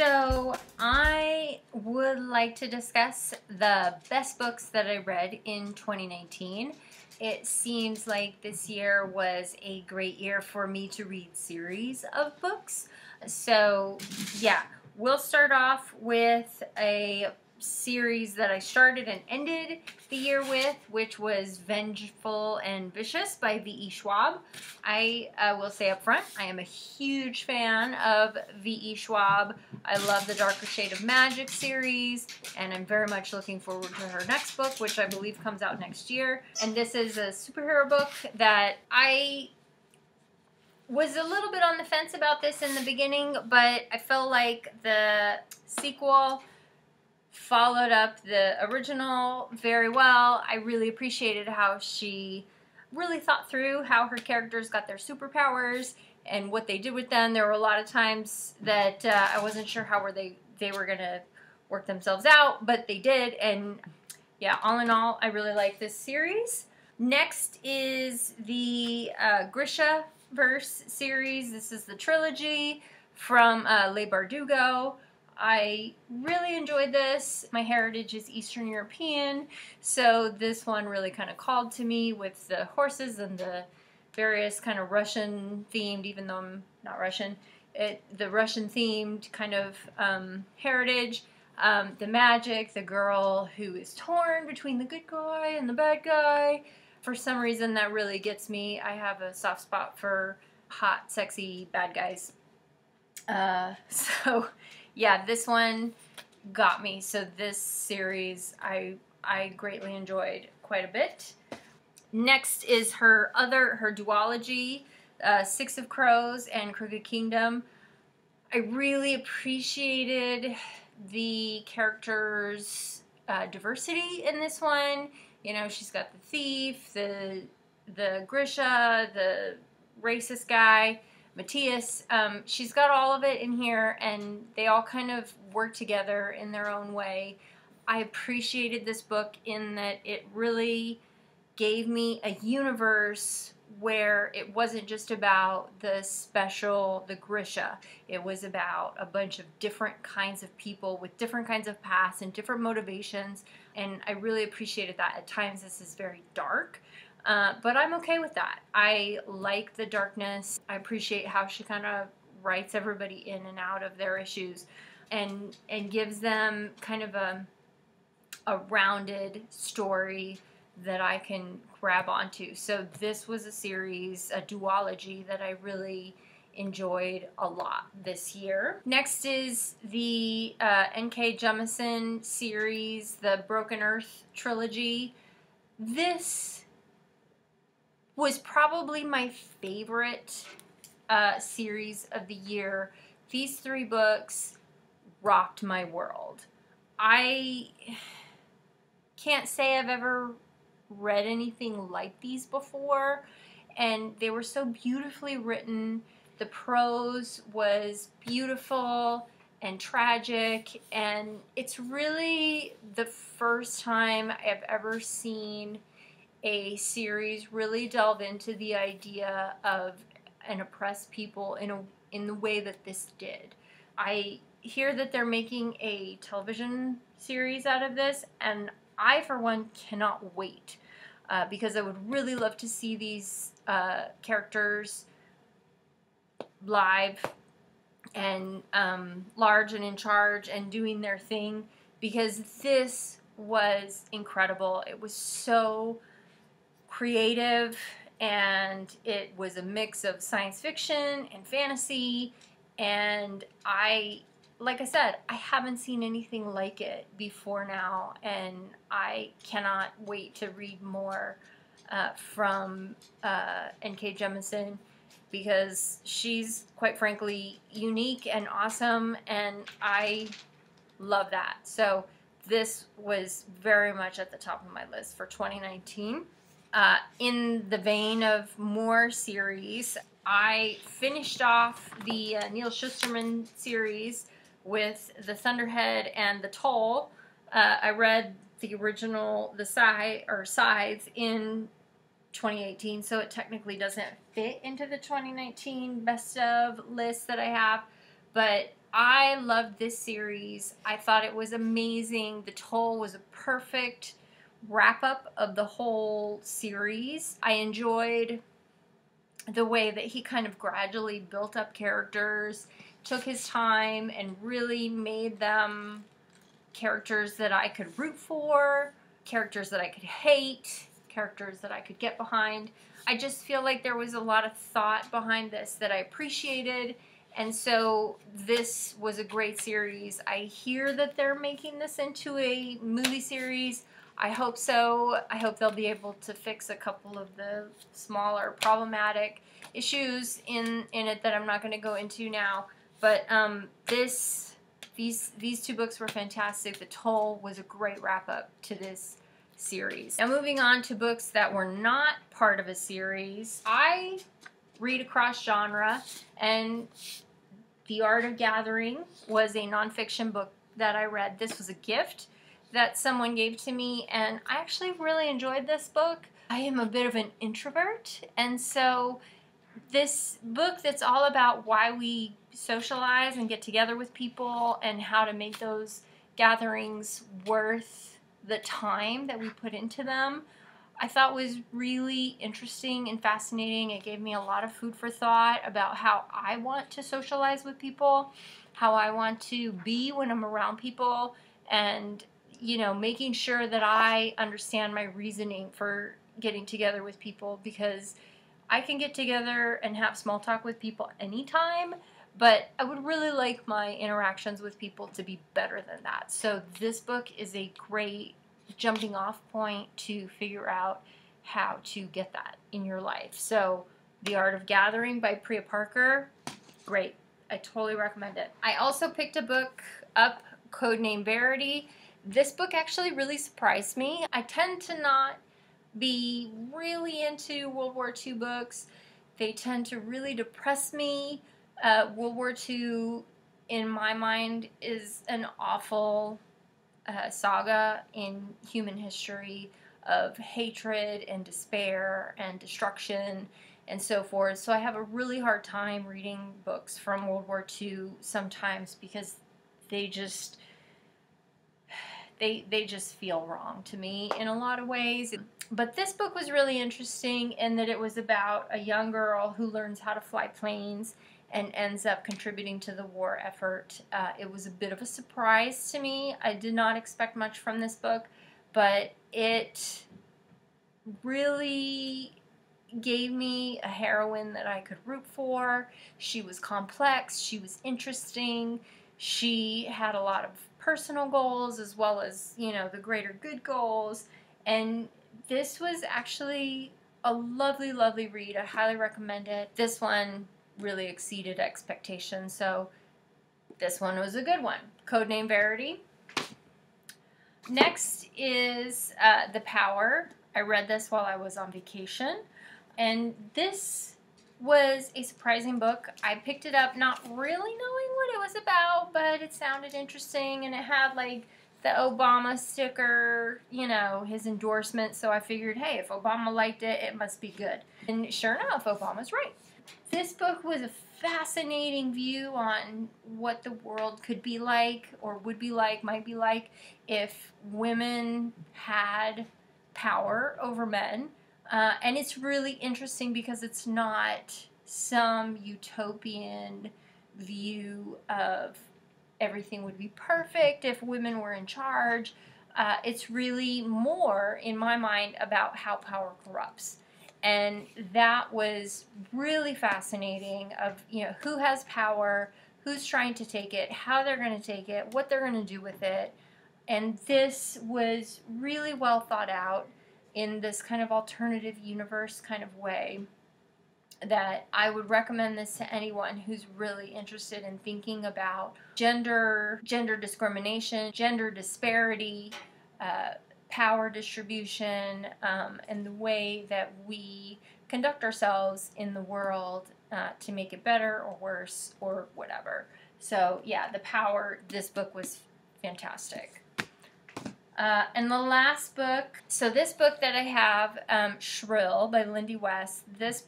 So I would like to discuss the best books that I read in 2019. It seems like this year was a great year for me to read series of books. So yeah, we'll start off with a series that I started and ended the year with, which was Vengeful and Vicious by V.E. Schwab. I will say up front, I am a huge fan of V.E. Schwab. I love the Darker Shade of Magic series, and I'm very much looking forward to her next book, which I believe comes out next year. And this is a superhero book that I was a little bit on the fence about this in the beginning, but I felt like the sequel followed up the original very well. I really appreciated how she really thought through how her characters got their superpowers and what they did with them. There were a lot of times that I wasn't sure how they were going to work themselves out, but they did. And yeah, all in all, I really like this series. Next is the Grisha verse series. This is the Trilogy from Leigh Bardugo. I really enjoyed this. My heritage is Eastern European, so this one really kind of called to me with the horses and the various kind of Russian themed, even though I'm not Russian, the Russian themed kind of heritage, the magic, the girl who is torn between the good guy and the bad guy. For some reason that really gets me. I have a soft spot for hot, sexy bad guys. So yeah, this one got me. So this series I greatly enjoyed quite a bit. Next is her duology, Six of Crows and Crooked Kingdom. I really appreciated the characters' diversity in this one. You know, she's got the thief, the Grisha, the racist guy, Matthias. She's got all of it in here, and they all kind of work together in their own way. I appreciated this book in that it really gave me a universe where it wasn't just about the Grisha. It was about a bunch of different kinds of people with different kinds of paths and different motivations, and I really appreciated that. At times this is very dark, but I'm okay with that. I like the darkness. I appreciate how she kind of writes everybody in and out of their issues and gives them kind of a rounded story that I can grab onto. So this was a series, a duology, that I really enjoyed a lot this year. Next is the N.K. Jemisin series, the Broken Earth Trilogy. This was probably my favorite series of the year. These three books rocked my world. I can't say I've ever read anything like these before, and they were so beautifully written. The prose was beautiful and tragic, and it's really the first time I've ever seen a series really delve into the idea of an oppressed people in the way that this did. I hear that they're making a television series out of this, and I, for one, cannot wait because I would really love to see these characters live and large and in charge and doing their thing, because this was incredible. It was so creative, and it was a mix of science fiction and fantasy, and like I said, I haven't seen anything like it before now, and I cannot wait to read more from N.K. Jemisin, because she's, quite frankly, unique and awesome, and I love that. So this was very much at the top of my list for 2019. In the vein of more series, I finished off the Neal Shusterman series with the Thunderhead and the Toll. I read the original, the Sides in 2018, so it technically doesn't fit into the 2019 best of list that I have, but I loved this series. I thought it was amazing. The Toll was a perfect wrap-up of the whole series. I enjoyed the way that he kind of gradually built up characters, took his time, and really made them characters that I could root for, characters that I could hate, characters that I could get behind. I just feel like there was a lot of thought behind this that I appreciated, and so this was a great series. I hear that they're making this into a movie series. I hope so. I hope they'll be able to fix a couple of the smaller problematic issues in it that I'm not going to go into now. But these two books were fantastic. The Toll was a great wrap-up to this series. Now moving on to books that were not part of a series. I read across genre, and The Art of Gathering was a nonfiction book that I read. This was a gift that someone gave to me, and I actually really enjoyed this book. I am a bit of an introvert, and so this book that's all about why we socialize and get together with people and how to make those gatherings worth the time that we put into them, I thought was really interesting and fascinating. It gave me a lot of food for thought about how I want to socialize with people, how I want to be when I'm around people, and, you know, making sure that I understand my reasoning for getting together with people, because I can get together and have small talk with people anytime, but I would really like my interactions with people to be better than that. So this book is a great jumping off point to figure out how to get that in your life. So The Art of Gathering by Priya Parker, great. I totally recommend it. I also picked a book up, codename Verity. This book actually really surprised me. I tend to not be really into World War II books. They tend to really depress me. World War II, in my mind, is an awful saga in human history of hatred and despair and destruction and so forth. So I have a really hard time reading books from World War II sometimes, because they just feel wrong to me in a lot of ways. But this book was really interesting in that it was about a young girl who learns how to fly planes and ends up contributing to the war effort. It was a bit of a surprise to me. I did not expect much from this book, but it really gave me a heroine that I could root for. She was complex, she was interesting, she had a lot of personal goals as well as, you know, the greater good goals, and this was actually a lovely, lovely read. I highly recommend it. This one really exceeded expectations, so this one was a good one. Codename Verity. Next is The Power. I read this while I was on vacation, and this was a surprising book. I picked it up not really knowing what it was about, but it sounded interesting, and it had like the Obama sticker, you know, his endorsement, so I figured, hey, if Obama liked it, it must be good. And sure enough, Obama's right. This book was a fascinating view on what the world could be like, or would be like, might be like, if women had power over men. And it's really interesting because it's not some utopian view of everything would be perfect if women were in charge. It's really more, in my mind, about how power corrupts. And that was really fascinating of, you know, who has power, who's trying to take it, how they're going to take it, what they're going to do with it. And this was really well thought out in this kind of alternative universe kind of way, that I would recommend this to anyone who's really interested in thinking about gender discrimination, gender disparity, power distribution, and the way that we conduct ourselves in the world to make it better or worse or whatever. So yeah, The Power, this book was fantastic. And the last book, so this book that I have, Shrill by Lindy West, this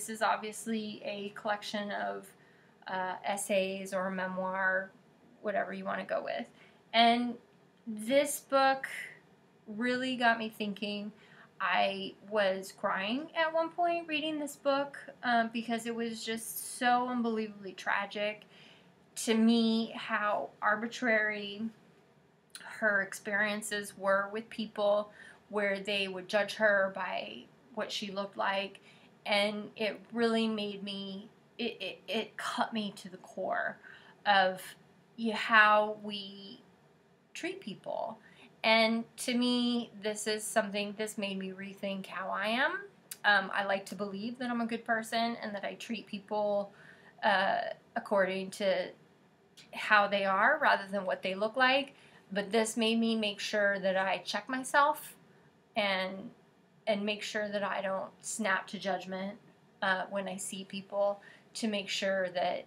is obviously a collection of essays or a memoir, whatever you want to go with. And this book really got me thinking. I was crying at one point reading this book because it was just so unbelievably tragic to me how arbitrary her experiences were with people, where they would judge her by what she looked like, and it really made me, it cut me to the core of how we treat people. And to me, this made me rethink how I am. I like to believe that I'm a good person and that I treat people according to how they are rather than what they look like. But this made me make sure that I check myself and make sure that I don't snap to judgment when I see people, to make sure that,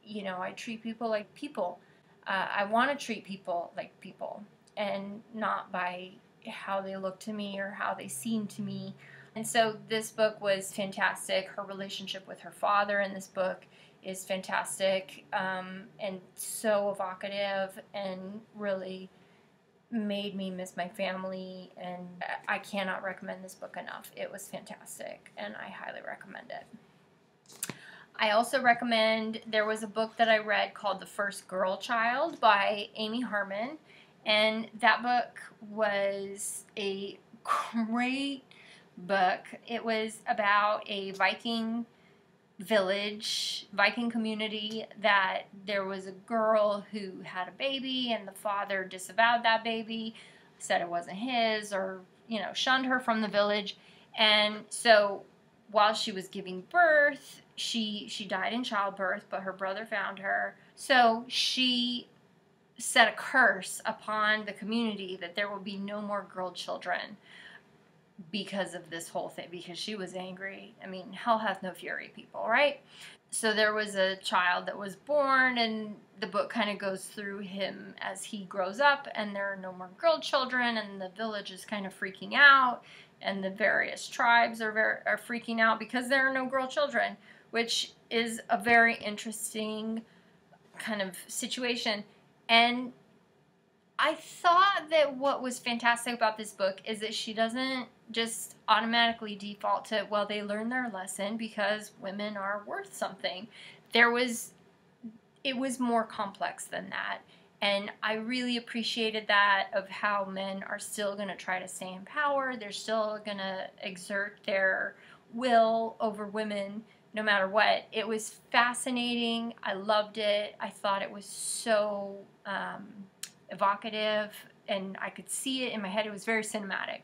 I treat people like people. I want to treat people like people and not by how they look to me or how they seem to me. And so this book was fantastic. Her relationship with her father in this book is fantastic and so evocative and really made me miss my family, and I cannot recommend this book enough. It was fantastic, and I highly recommend it. I also recommend, there was a book that I read called The First Girl Child by Amy Harmon, and that book was a great book. It was about a Viking community, that there was a girl who had a baby and the father disavowed that baby, said it wasn't his, or shunned her from the village. And so while she was giving birth, she died in childbirth, but her brother found her. So she set a curse upon the community that there will be no more girl children because of this whole thing, because she was angry. I mean, hell hath no fury, people, right? So there was a child that was born, and the book kind of goes through him as he grows up, and there are no more girl children, and the village is kind of freaking out, and the various tribes are freaking out because there are no girl children, which is a very interesting kind of situation. And I thought that what was fantastic about this book is that she doesn't just automatically default to, well, they learned their lesson because women are worth something. It was more complex than that. And I really appreciated that, of how men are still going to try to stay in power. They're still going to exert their will over women no matter what. It was fascinating. I loved it. I thought it was so evocative, and I could see it in my head. It was very cinematic.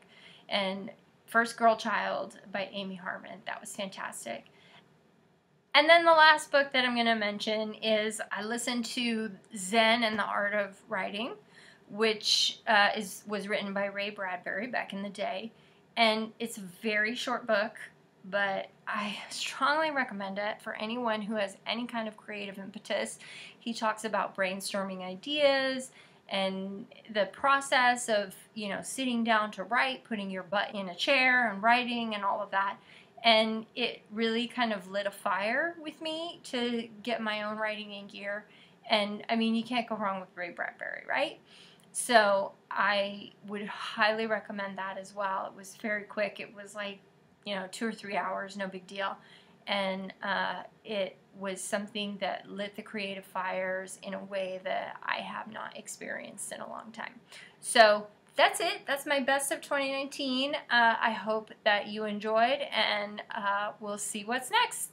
And First Girl Child by Amy Harmon, that was fantastic. And then the last book that I'm going to mention is, I listened to Zen and the Art of Writing, which was written by Ray Bradbury back in the day. And it's a very short book, but I strongly recommend it for anyone who has any kind of creative impetus. He talks about brainstorming ideas and the process of, sitting down to write, putting your butt in a chair and writing and all of that. And it really kind of lit a fire with me to get my own writing in gear. And I mean, you can't go wrong with Ray Bradbury, right? So I would highly recommend that as well. It was very quick. It was like, 2 or 3 hours, no big deal. And it was something that lit the creative fires in a way that I have not experienced in a long time. So that's it. That's my best of 2019. I hope that you enjoyed, and we'll see what's next.